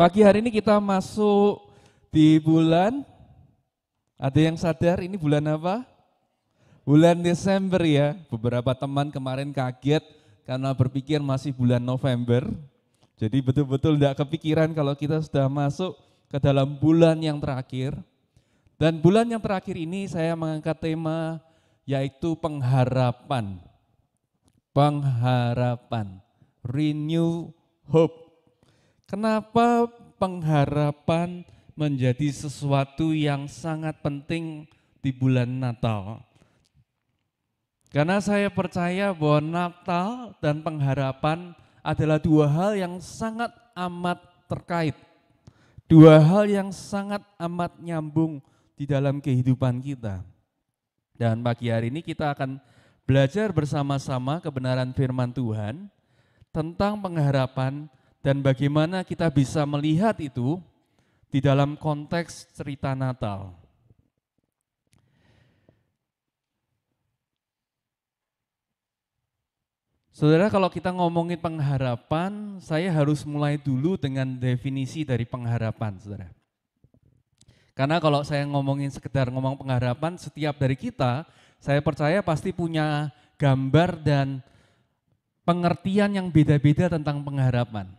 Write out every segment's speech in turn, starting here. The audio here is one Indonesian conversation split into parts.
Pagi hari ini kita masuk di bulan, ada yang sadar ini bulan apa? Bulan Desember ya. Beberapa teman kemarin kaget karena berpikir masih bulan November. Jadi betul-betul tidak kepikiran kalau kita sudah masuk ke dalam bulan yang terakhir. Dan bulan yang terakhir ini saya mengangkat tema yaitu pengharapan. Pengharapan, renew hope. Kenapa pengharapan menjadi sesuatu yang sangat penting di bulan Natal? Karena saya percaya bahwa Natal dan pengharapan adalah dua hal yang sangat amat terkait. Dua hal yang sangat amat nyambung di dalam kehidupan kita. Dan pagi hari ini kita akan belajar bersama-sama kebenaran firman Tuhan tentang pengharapan dan bagaimana kita bisa melihat itu di dalam konteks cerita Natal. Saudara, kalau kita ngomongin pengharapan, saya harus mulai dulu dengan definisi dari pengharapan, saudara. Karena kalau saya ngomongin sekedar ngomong pengharapan, setiap dari kita, saya percaya pasti punya gambar dan pengertian yang beda-beda tentang pengharapan.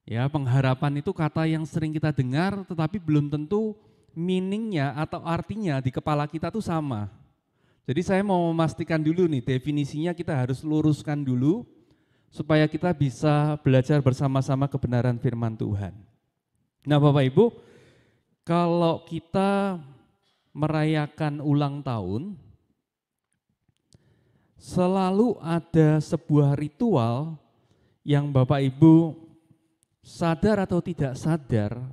Ya, pengharapan itu kata yang sering kita dengar, tetapi belum tentu meaningnya atau artinya di kepala kita tuh sama. Jadi saya mau memastikan dulu nih, definisinya kita harus luruskan dulu, supaya kita bisa belajar bersama-sama kebenaran firman Tuhan. Nah Bapak Ibu, kalau kita merayakan ulang tahun, selalu ada sebuah ritual yang Bapak Ibu sadar atau tidak sadar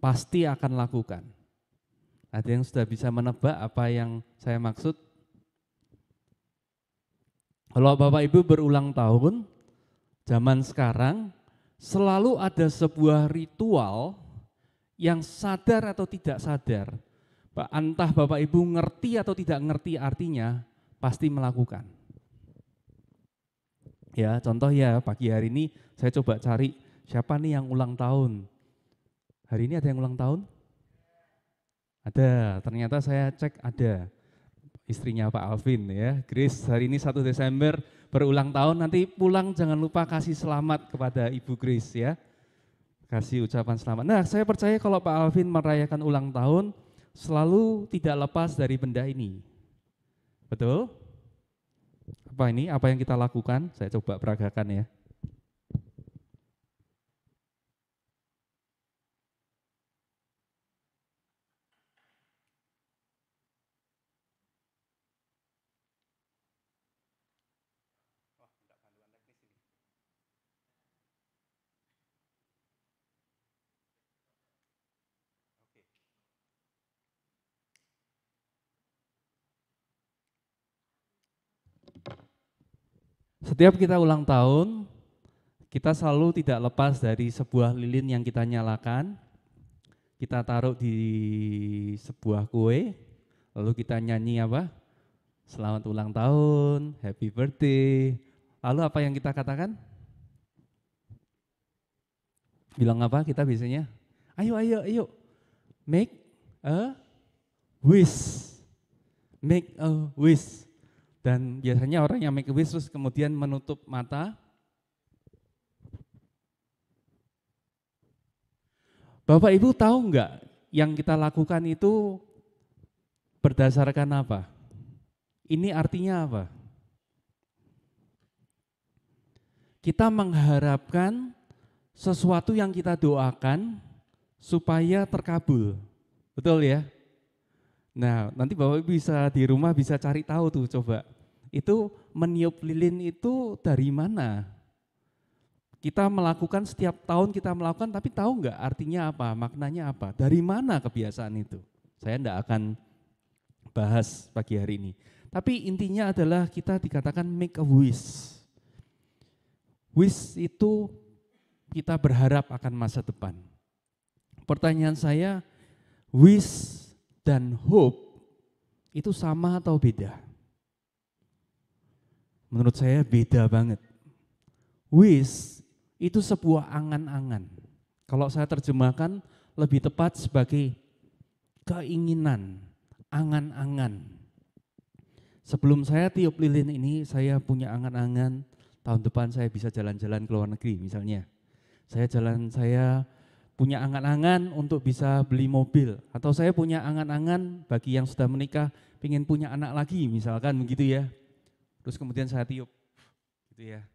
pasti akan lakukan. Ada yang sudah bisa menebak apa yang saya maksud? Kalau Bapak Ibu berulang tahun, zaman sekarang selalu ada sebuah ritual yang sadar atau tidak sadar. Entah Bapak Ibu ngerti atau tidak ngerti artinya, pasti melakukan. Ya, contoh ya pagi hari ini saya coba cari siapa nih yang ulang tahun. Hari ini ada yang ulang tahun? Ada, ternyata saya cek ada. Istrinya Pak Alvin ya, Grace hari ini 1 Desember berulang tahun, nanti pulang jangan lupa kasih selamat kepada Ibu Grace ya. Kasih ucapan selamat. Nah saya percaya kalau Pak Alvin merayakan ulang tahun, selalu tidak lepas dari benda ini. Betul? Apa ini? Apa yang kita lakukan? Saya coba peragakan ya. Setiap kita ulang tahun, kita selalu tidak lepas dari sebuah lilin yang kita nyalakan, kita taruh di sebuah kue, lalu kita nyanyi apa? Selamat ulang tahun, happy birthday. Lalu apa yang kita katakan? Bilang apa kita biasanya? Ayo, ayo, ayo, make a wish. Make a wish. Dan biasanya orang yang make a wish terus kemudian menutup mata. Bapak Ibu tahu enggak yang kita lakukan itu berdasarkan apa? Ini artinya apa? Kita mengharapkan sesuatu yang kita doakan supaya terkabul. Betul ya? Nah, nanti Bapak Ibu bisa di rumah bisa cari tahu tuh coba. Itu meniup lilin itu dari mana? Kita melakukan setiap tahun kita melakukan, tapi tahu nggak artinya apa, maknanya apa? Dari mana kebiasaan itu? Saya enggak akan bahas pagi hari ini. Tapi intinya adalah kita dikatakan make a wish. Wish itu kita berharap akan masa depan. Pertanyaan saya, wish dan hope itu sama atau beda? Menurut saya beda banget. Wish itu sebuah angan-angan. Kalau saya terjemahkan lebih tepat sebagai keinginan, angan-angan. Sebelum saya tiup lilin ini, saya punya angan-angan tahun depan saya bisa jalan-jalan ke luar negeri misalnya. Saya punya angan-angan untuk bisa beli mobil, atau saya punya angan-angan bagi yang sudah menikah, pengen punya anak lagi misalkan begitu ya. Terus kemudian saya tiup, gitu ya,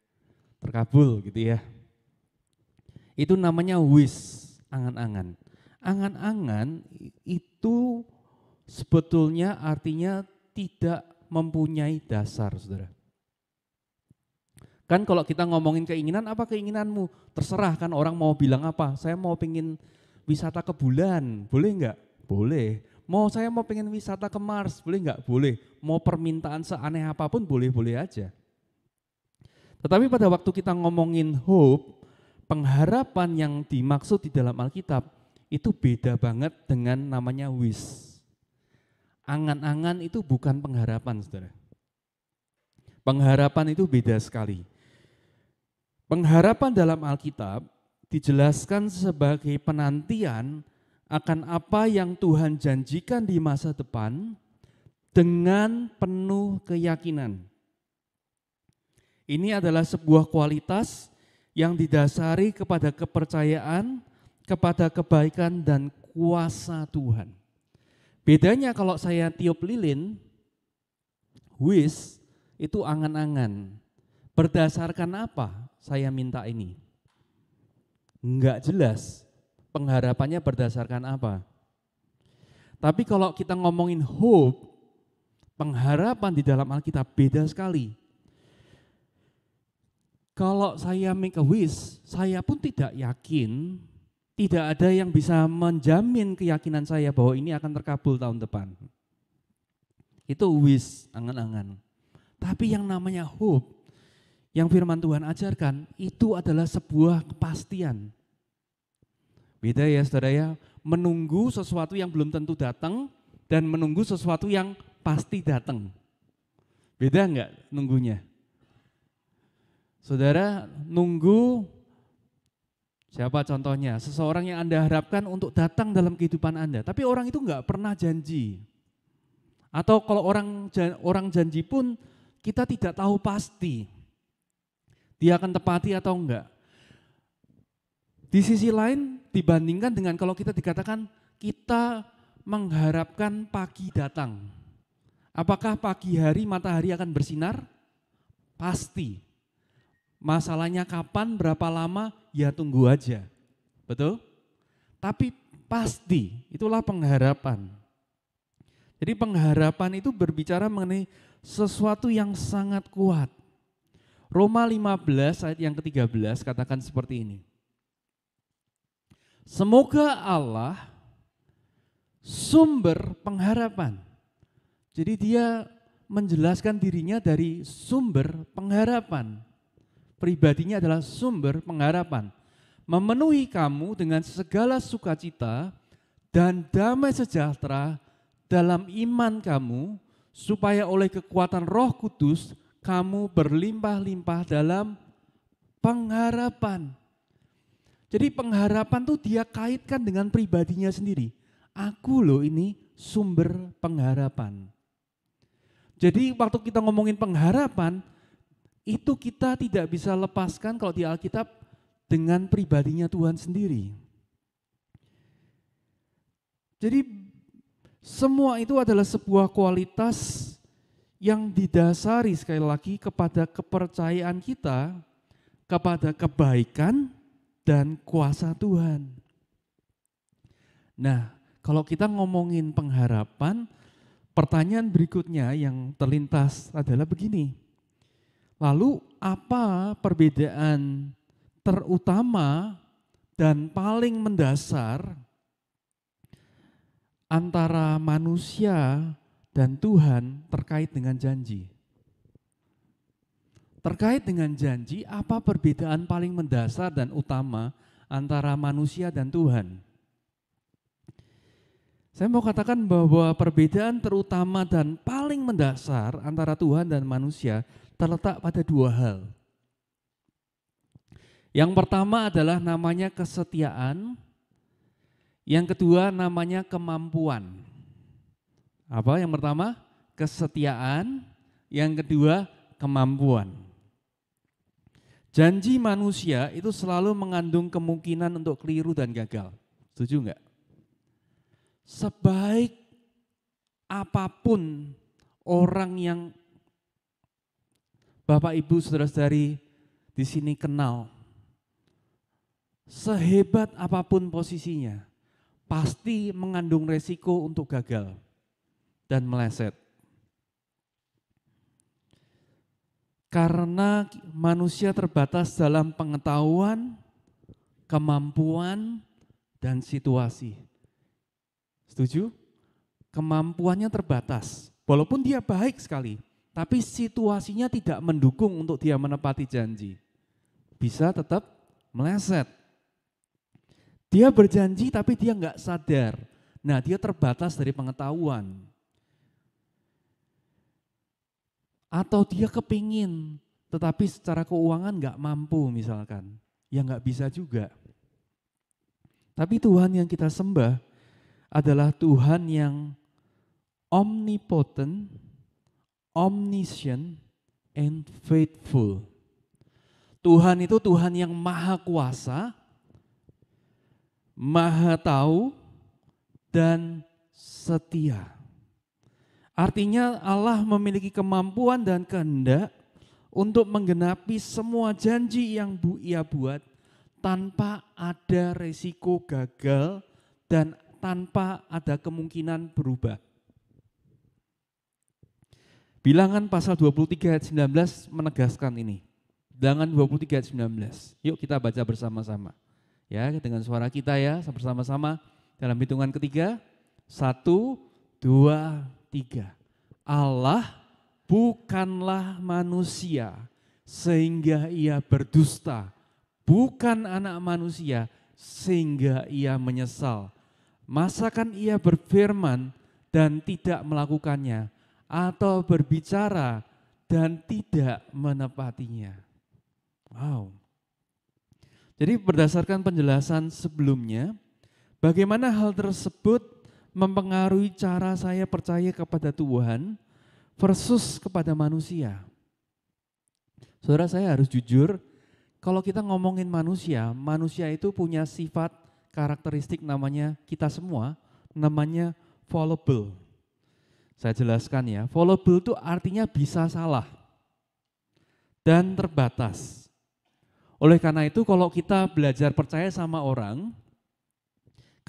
terkabul gitu ya. Itu namanya wish, angan-angan. Angan-angan itu sebetulnya artinya tidak mempunyai dasar, saudara. Kan kalau kita ngomongin keinginan, apa keinginanmu? Terserah kan orang mau bilang apa, saya mau pengen wisata ke bulan, boleh enggak? Boleh. Saya mau pengen wisata ke Mars, boleh enggak? Boleh. Mau permintaan seaneh apapun boleh-boleh aja. Tetapi pada waktu kita ngomongin hope, pengharapan yang dimaksud di dalam Alkitab itu beda banget dengan namanya wish. Angan-angan itu bukan pengharapan, saudara. Pengharapan itu beda sekali. Pengharapan dalam Alkitab dijelaskan sebagai penantian akan apa yang Tuhan janjikan di masa depan dengan penuh keyakinan. Ini adalah sebuah kualitas yang didasari kepada kepercayaan, kepada kebaikan dan kuasa Tuhan. Bedanya kalau saya tiup lilin, wish itu angan-angan. Berdasarkan apa saya minta ini? Enggak jelas pengharapannya berdasarkan apa. Tapi kalau kita ngomongin hope, pengharapan di dalam Alkitab beda sekali. Kalau saya make a wish, saya pun tidak yakin, tidak ada yang bisa menjamin keyakinan saya bahwa ini akan terkabul tahun depan. Itu wish, angan-angan. Tapi yang namanya hope, yang firman Tuhan ajarkan, itu adalah sebuah kepastian. Beda ya saudara ya, menunggu sesuatu yang belum tentu datang, dan menunggu sesuatu yang pasti datang. Beda enggak nunggunya? Saudara nunggu, siapa contohnya? Seseorang yang Anda harapkan untuk datang dalam kehidupan Anda, tapi orang itu enggak pernah janji. Atau kalau orang janji pun kita tidak tahu pasti dia akan tepati atau enggak. Di sisi lain dibandingkan dengan kalau kita dikatakan kita mengharapkan pagi datang. Apakah pagi hari matahari akan bersinar? Pasti. Masalahnya kapan, berapa lama, ya tunggu aja. Betul? Tapi pasti, itulah pengharapan. Jadi pengharapan itu berbicara mengenai sesuatu yang sangat kuat. Roma 15 ayat yang ke-13 katakan seperti ini. Semoga Allah sumber pengharapan. Jadi dia menjelaskan dirinya dari sumber pengharapan. Pribadinya adalah sumber pengharapan. Memenuhi kamu dengan segala sukacita dan damai sejahtera dalam iman kamu, supaya oleh kekuatan Roh Kudus kamu berlimpah-limpah dalam pengharapan. Jadi pengharapan tuh dia kaitkan dengan pribadinya sendiri. Aku loh ini sumber pengharapan. Jadi waktu kita ngomongin pengharapan, itu kita tidak bisa lepaskan kalau di Alkitab dengan pribadinya Tuhan sendiri. Jadi semua itu adalah sebuah kualitas yang didasari sekali lagi kepada kepercayaan kita, kepada kebaikan dan kuasa Tuhan. Nah, kalau kita ngomongin pengharapan, pertanyaan berikutnya yang terlintas adalah begini. Lalu apa perbedaan terutama dan paling mendasar antara manusia dan Tuhan terkait dengan janji? Terkait dengan janji, apa perbedaan paling mendasar dan utama antara manusia dan Tuhan? Saya mau katakan bahwa perbedaan terutama dan paling mendasar antara Tuhan dan manusia terletak pada dua hal. Yang pertama adalah namanya kesetiaan, yang kedua namanya kemampuan. Apa yang pertama? Kesetiaan, yang kedua kemampuan. Janji manusia itu selalu mengandung kemungkinan untuk keliru dan gagal. Setuju enggak? Sebaik apapun orang yang Bapak Ibu Saudara-saudari di sini kenal, sehebat apapun posisinya, pasti mengandung resiko untuk gagal dan meleset. Karena manusia terbatas dalam pengetahuan, kemampuan, dan situasi. Setuju? Kemampuannya terbatas, walaupun dia baik sekali, tapi situasinya tidak mendukung untuk dia menepati janji. Bisa tetap meleset. Dia berjanji tapi dia enggak sadar. Nah, dia terbatas dari pengetahuan. Atau dia kepingin, tetapi secara keuangan enggak mampu misalkan. Ya enggak bisa juga. Tapi Tuhan yang kita sembah adalah Tuhan yang omnipotent, omniscient, and faithful. Tuhan itu Tuhan yang maha kuasa, maha tahu, dan setia. Artinya Allah memiliki kemampuan dan kehendak untuk menggenapi semua janji yang Ia buat tanpa ada resiko gagal dan tanpa ada kemungkinan berubah. Bilangan pasal 23 ayat 19 menegaskan ini. Bilangan 23 ayat 19. Yuk kita baca bersama-sama. Ya, dengan suara kita ya, bersama-sama dalam hitungan ketiga. 1, 2, 3. Allah bukanlah manusia sehingga ia berdusta. Bukan anak manusia sehingga ia menyesal. Masakan ia berfirman dan tidak melakukannya, atau berbicara dan tidak menepatinya. Wow. Jadi berdasarkan penjelasan sebelumnya, bagaimana hal tersebut mempengaruhi cara saya percaya kepada Tuhan versus kepada manusia. Saudara, saya harus jujur, kalau kita ngomongin manusia, manusia itu punya sifat karakteristik namanya kita semua, namanya fallible. Saya jelaskan ya, fallible itu artinya bisa salah dan terbatas. Oleh karena itu kalau kita belajar percaya sama orang,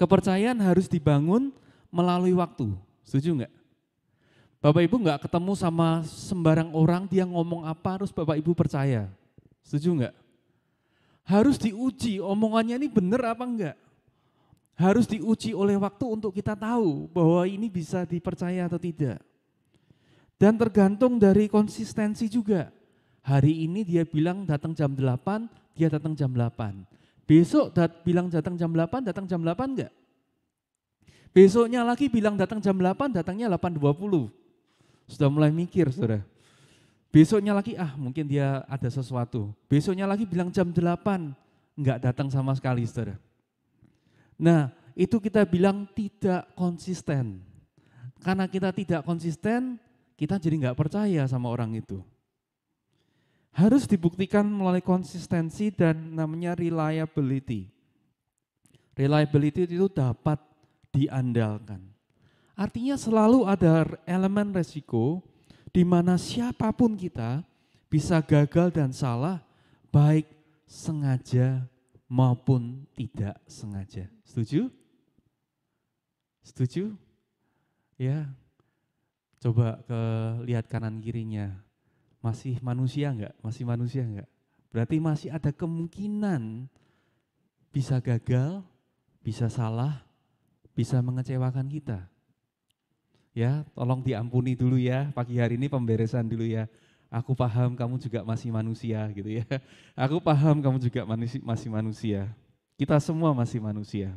kepercayaan harus dibangun melalui waktu. Setuju enggak? Bapak Ibu enggak ketemu sama sembarang orang, dia ngomong apa harus Bapak Ibu percaya. Setuju enggak? Harus diuji omongannya ini benar apa enggak. Harus diuji oleh waktu untuk kita tahu bahwa ini bisa dipercaya atau tidak. Dan tergantung dari konsistensi juga. Hari ini dia bilang datang jam 8, dia datang jam 8. Besok bilang datang jam 8 enggak? Besoknya lagi bilang datang jam 8, datangnya 8.20. Sudah mulai mikir, saudara. Besoknya lagi, mungkin dia ada sesuatu. Besoknya lagi bilang jam 8, enggak datang sama sekali, saudara. Nah, itu kita bilang tidak konsisten. Karena kita tidak konsisten, kita jadi enggak percaya sama orang itu. Harus dibuktikan melalui konsistensi dan namanya reliability. Reliability itu dapat diandalkan. Artinya selalu ada elemen resiko di mana siapapun kita bisa gagal dan salah, baik sengaja maupun tidak sengaja. Setuju? Setuju? Ya. Coba lihat kanan kirinya. Masih manusia enggak? Masih manusia enggak? Berarti masih ada kemungkinan bisa gagal, bisa salah, bisa mengecewakan kita. Ya, tolong diampuni dulu ya, pagi hari ini pemberesan dulu ya. Aku paham kamu juga masih manusia gitu ya. Aku paham kamu juga masih manusia. Kita semua masih manusia.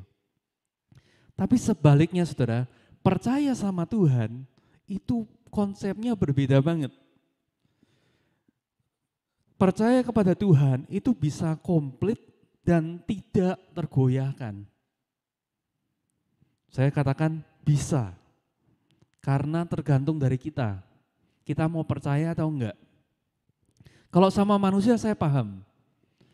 Tapi sebaliknya saudara, percaya sama Tuhan itu konsepnya berbeda banget. percaya kepada Tuhan itu bisa komplit dan tidak tergoyahkan. Saya katakan bisa, karena tergantung dari kita. Kita mau percaya atau enggak. Kalau sama manusia saya paham.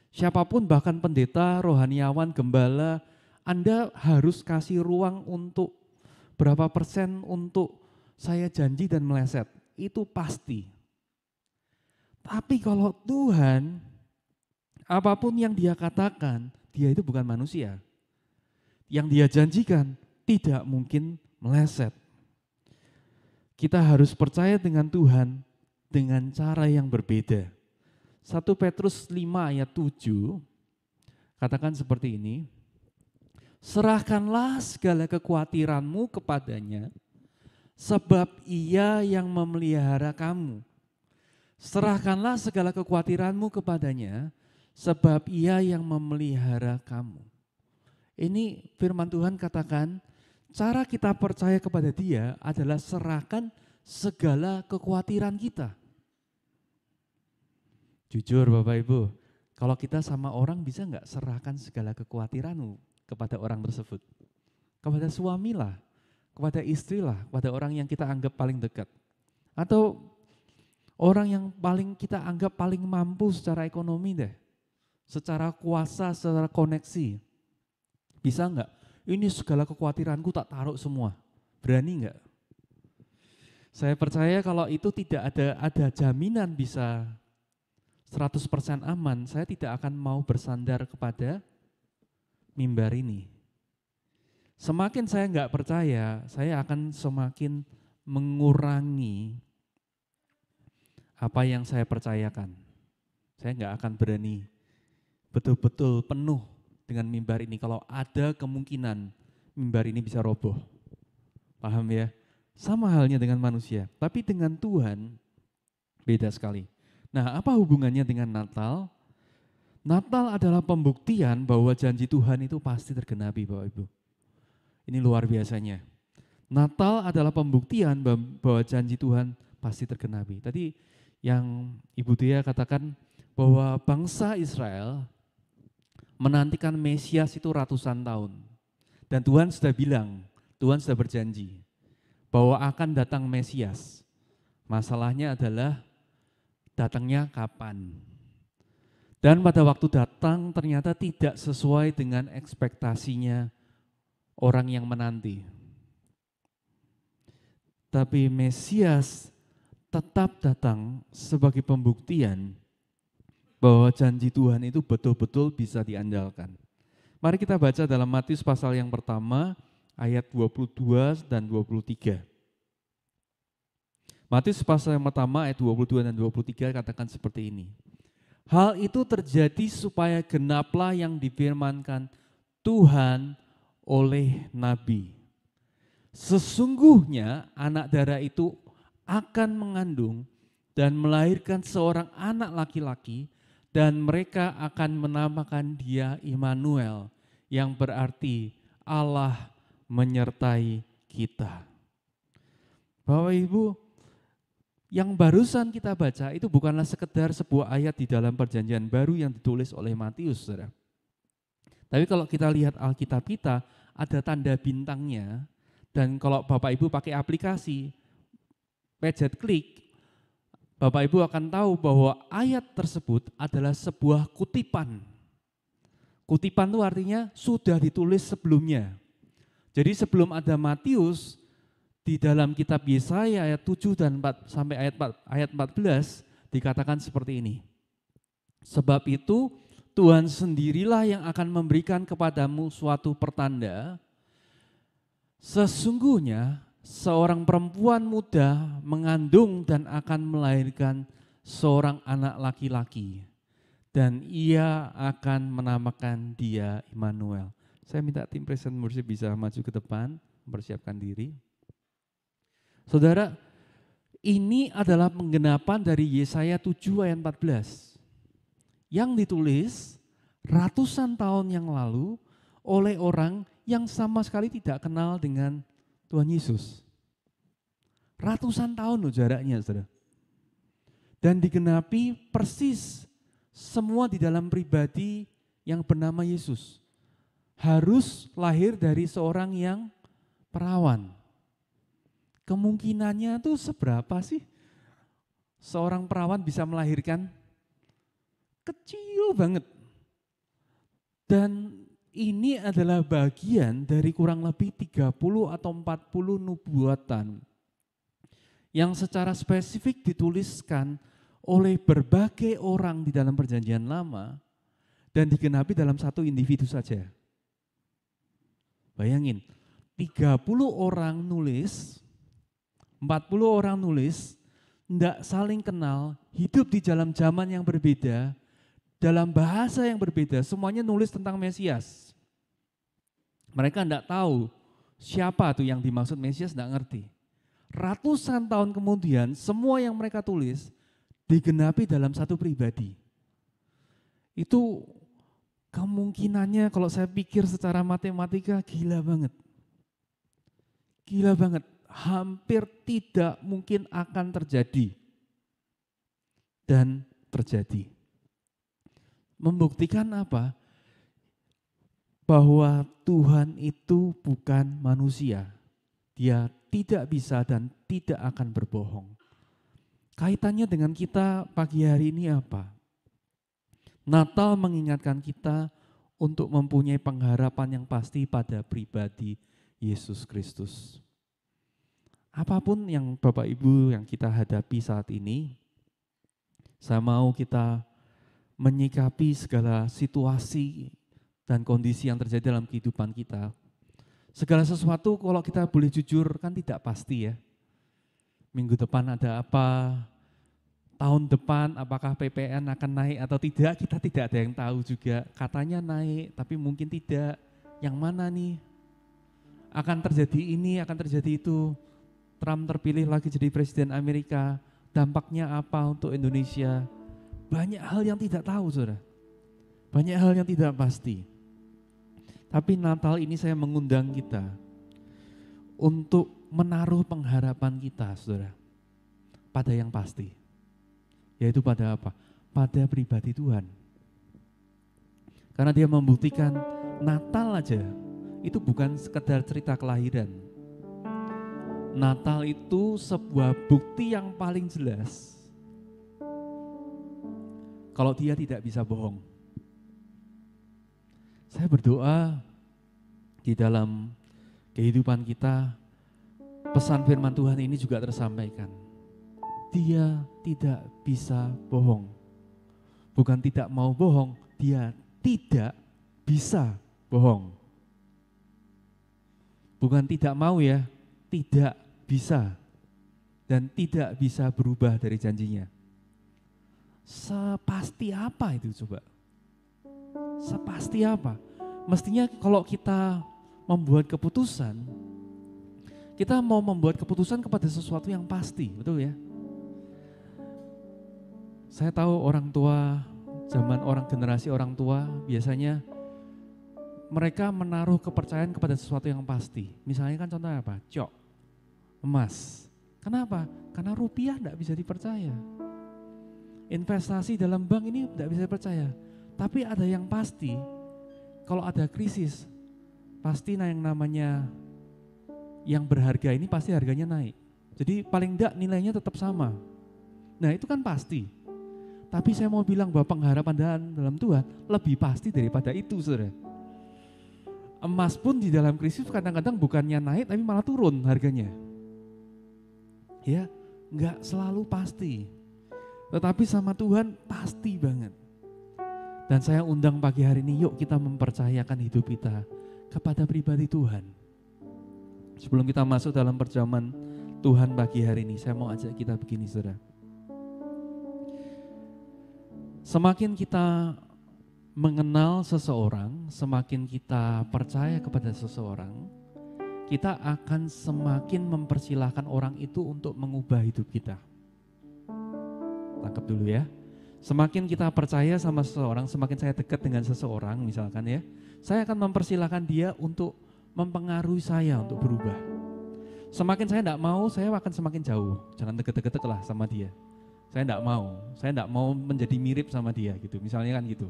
Siapapun bahkan pendeta, rohaniawan, gembala, Anda harus kasih ruang untuk berapa persen untuk saya janji dan meleset. Itu pasti. Tapi kalau Tuhan, apapun yang dia katakan, dia itu bukan manusia. Yang dia janjikan tidak mungkin meleset. Kita harus percaya dengan Tuhan dengan cara yang berbeda. 1 Petrus 5 ayat 7 katakan seperti ini, serahkanlah segala kekhawatiranmu kepadanya, sebab ia yang memelihara kamu. Serahkanlah segala kekhawatiranmu kepadanya, sebab ia yang memelihara kamu. Ini firman Tuhan katakan, cara kita percaya kepada dia adalah serahkan segala kekhawatiran kita. Jujur Bapak Ibu, kalau kita sama orang bisa enggak serahkan segala kekhawatiranmu kepada orang tersebut? Kepada suami lah, kepada istri lah, kepada orang yang kita anggap paling dekat. Atau orang yang paling kita anggap paling mampu secara ekonomi deh. Secara kuasa, secara koneksi. Bisa enggak? Ini segala kekhawatiranku tak taruh semua. Berani enggak? Saya percaya kalau itu tidak ada jaminan bisa 100% aman, saya tidak akan mau bersandar kepada mimbar ini. Semakin saya enggak percaya, saya akan semakin mengurangi apa yang saya percayakan. Saya enggak akan berani betul-betul penuh dengan mimbar ini kalau ada kemungkinan mimbar ini bisa roboh. Paham ya? Sama halnya dengan manusia, tapi dengan Tuhan beda sekali. Nah, apa hubungannya dengan Natal? Natal adalah pembuktian bahwa janji Tuhan itu pasti tergenapi, Bapak Ibu. Ini luar biasanya. Natal adalah pembuktian bahwa janji Tuhan pasti tergenapi. Tadi yang Ibu Tia katakan bahwa bangsa Israel menantikan Mesias itu ratusan tahun. Dan Tuhan sudah bilang, Tuhan sudah berjanji bahwa akan datang Mesias. Masalahnya adalah datangnya kapan? Dan pada waktu datang ternyata tidak sesuai dengan ekspektasinya orang yang menanti. Tapi Mesias tetap datang sebagai pembuktian bahwa janji Tuhan itu betul-betul bisa diandalkan. Mari kita baca dalam Matius pasal yang pertama ayat 22 dan 23. Matius pasal yang pertama ayat 22 dan 23 katakan seperti ini. Hal itu terjadi supaya genaplah yang difirmankan Tuhan oleh Nabi. Sesungguhnya anak darah itu akan mengandung dan melahirkan seorang anak laki-laki dan mereka akan menamakan dia Immanuel yang berarti Allah menyertai kita. Bapak Ibu, yang barusan kita baca itu bukanlah sekedar sebuah ayat di dalam perjanjian baru yang ditulis oleh Matius, saudara. Tapi kalau kita lihat Alkitab kita, ada tanda bintangnya, dan kalau Bapak Ibu pakai aplikasi, pencet klik, Bapak Ibu akan tahu bahwa ayat tersebut adalah sebuah kutipan. Kutipan itu artinya sudah ditulis sebelumnya. Jadi sebelum ada Matius, di dalam kitab Yesaya ayat 7 dan 4 sampai ayat 14 dikatakan seperti ini. Sebab itu Tuhan sendirilah yang akan memberikan kepadamu suatu pertanda. Sesungguhnya seorang perempuan muda mengandung dan akan melahirkan seorang anak laki-laki. Dan ia akan menamakan dia Immanuel. Saya minta tim present worship bisa maju ke depan, mempersiapkan diri. Saudara, ini adalah penggenapan dari Yesaya 7 ayat 14 yang ditulis ratusan tahun yang lalu oleh orang yang sama sekali tidak kenal dengan Tuhan Yesus. Ratusan tahun loh jaraknya, saudara. Dan digenapi persis semua di dalam pribadi yang bernama Yesus harus lahir dari seorang yang perawan. Kemungkinannya tuh seberapa sih seorang perawan bisa melahirkan? Kecil banget. Dan ini adalah bagian dari kurang lebih 30 atau 40 nubuatan yang secara spesifik dituliskan oleh berbagai orang di dalam perjanjian lama dan digenapi dalam satu individu saja. Bayangin, 30 orang nulis, 40 orang nulis, tidak saling kenal, hidup di dalam zaman yang berbeda, dalam bahasa yang berbeda, semuanya nulis tentang Mesias. Mereka tidak tahu siapa tuh yang dimaksud Mesias, tidak ngerti. Ratusan tahun kemudian, semua yang mereka tulis digenapi dalam satu pribadi. Itu kemungkinannya kalau saya pikir secara matematika gila banget. Gila banget, hampir tidak mungkin akan terjadi. Dan terjadi. Membuktikan apa? Bahwa Tuhan itu bukan manusia. Dia tidak bisa dan tidak akan berbohong. Kaitannya dengan kita pagi hari ini apa? Natal mengingatkan kita untuk mempunyai pengharapan yang pasti pada pribadi Yesus Kristus. Apapun yang Bapak Ibu yang kita hadapi saat ini, saya mau kita menyikapi segala situasi dan kondisi yang terjadi dalam kehidupan kita. Segala sesuatu kalau kita boleh jujur kan tidak pasti ya. Minggu depan ada apa, tahun depan apakah PPN akan naik atau tidak, kita tidak ada yang tahu juga. Katanya naik tapi mungkin tidak, yang mana nih? Akan terjadi ini, akan terjadi itu. Trump terpilih lagi jadi presiden Amerika, dampaknya apa untuk Indonesia? Banyak hal yang tidak tahu, saudara. Banyak hal yang tidak pasti. Tapi Natal ini saya mengundang kita untuk menaruh pengharapan kita, saudara, pada yang pasti. Yaitu pada apa? Pada pribadi Tuhan. Karena dia membuktikan Natal aja, itu bukan sekedar cerita kelahiran. Natal itu sebuah bukti yang paling jelas kalau dia tidak bisa bohong. Saya berdoa di dalam kehidupan kita, pesan firman Tuhan ini juga tersampaikan. Dia tidak bisa bohong. Bukan tidak mau bohong, dia tidak bisa bohong. Bukan tidak mau ya, tidak bisa. Dan tidak bisa berubah dari janjinya. Sepasti apa itu coba? Sepasti apa? Mestinya kalau kita membuat keputusan, kita mau membuat keputusan kepada sesuatu yang pasti, betul ya? Saya tahu orang tua, generasi orang tua biasanya mereka menaruh kepercayaan kepada sesuatu yang pasti. Misalnya kan contohnya apa? Cok, emas. Kenapa? Karena rupiah tidak bisa dipercaya. Investasi dalam bank ini tidak bisa dipercaya. Tapi ada yang pasti, kalau ada krisis, pasti yang namanya yang berharga ini pasti harganya naik. Jadi paling tidak nilainya tetap sama. Nah itu kan pasti. Tapi saya mau bilang bahwa pengharapan dalam Tuhan lebih pasti daripada itu, saudara. Emas pun di dalam krisis kadang-kadang bukannya naik tapi malah turun harganya. Ya, enggak selalu pasti. Tetapi sama Tuhan pasti banget. Dan saya undang pagi hari ini, yuk kita mempercayakan hidup kita kepada pribadi Tuhan. Sebelum kita masuk dalam perjamuan Tuhan pagi hari ini, saya mau ajak kita begini, saudara. Semakin kita mengenal seseorang, semakin kita percaya kepada seseorang, kita akan semakin mempersilahkan orang itu untuk mengubah hidup kita. Tangkap dulu ya. Semakin kita percaya sama seseorang, semakin saya dekat dengan seseorang misalkan ya, saya akan mempersilahkan dia untuk mempengaruhi saya untuk berubah. Semakin saya tidak mau, saya akan semakin jauh. Jangan deket-deket lah sama dia. saya enggak mau menjadi mirip sama dia gitu, misalnya kan gitu.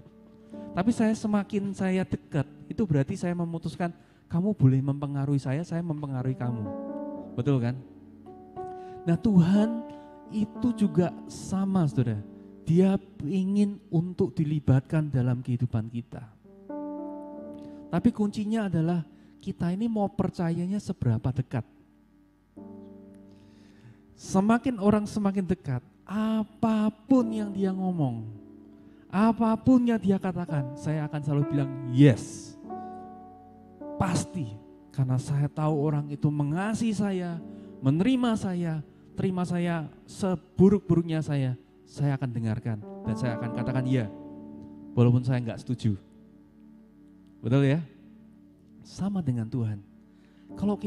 Tapi semakin saya dekat, itu berarti saya memutuskan kamu boleh mempengaruhi saya mempengaruhi kamu. Betul kan? Nah Tuhan itu juga sama saudara. Dia ingin untuk dilibatkan dalam kehidupan kita. Tapi kuncinya adalah kita ini mau percayanya seberapa dekat. Semakin orang semakin dekat, apapun yang dia ngomong, apapun yang dia katakan, saya akan selalu bilang yes. Pasti, karena saya tahu orang itu mengasihi saya, menerima saya, terima saya seburuk-buruknya saya akan dengarkan dan saya akan katakan ya, walaupun saya enggak setuju. Betul ya? Sama dengan Tuhan. Kalau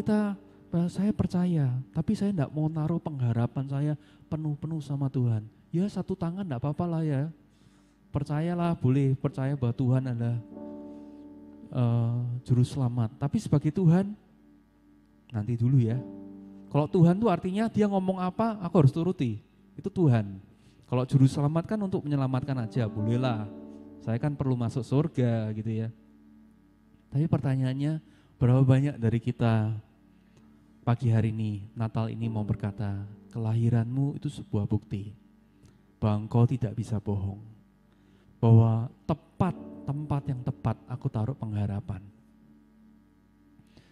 saya percaya, tapi saya enggak mau naruh pengharapan saya penuh-penuh sama Tuhan. Ya satu tangan enggak apa-apa lah ya. Percayalah, boleh percaya bahwa Tuhan adalah juru selamat. Tapi sebagai Tuhan, nanti dulu ya. Kalau Tuhan itu artinya dia ngomong apa, aku harus turuti. Itu Tuhan. Kalau juru selamat kan untuk menyelamatkan aja, bolehlah. Saya kan perlu masuk surga gitu ya. Tapi pertanyaannya, berapa banyak dari kita pagi hari ini, Natal ini mau berkata, kelahiranmu itu sebuah bukti bahwa engkau tidak bisa bohong. Bahwa tempat yang tepat aku taruh pengharapan.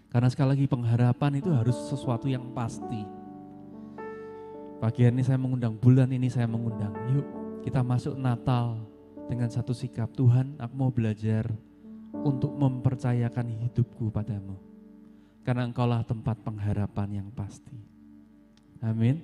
Karena sekali lagi pengharapan itu harus sesuatu yang pasti. Pagi hari ini saya mengundang, bulan ini saya mengundang, yuk kita masuk Natal dengan satu sikap, Tuhan aku mau belajar untuk mempercayakan hidupku padamu. Karena engkaulah tempat pengharapan yang pasti. Amin.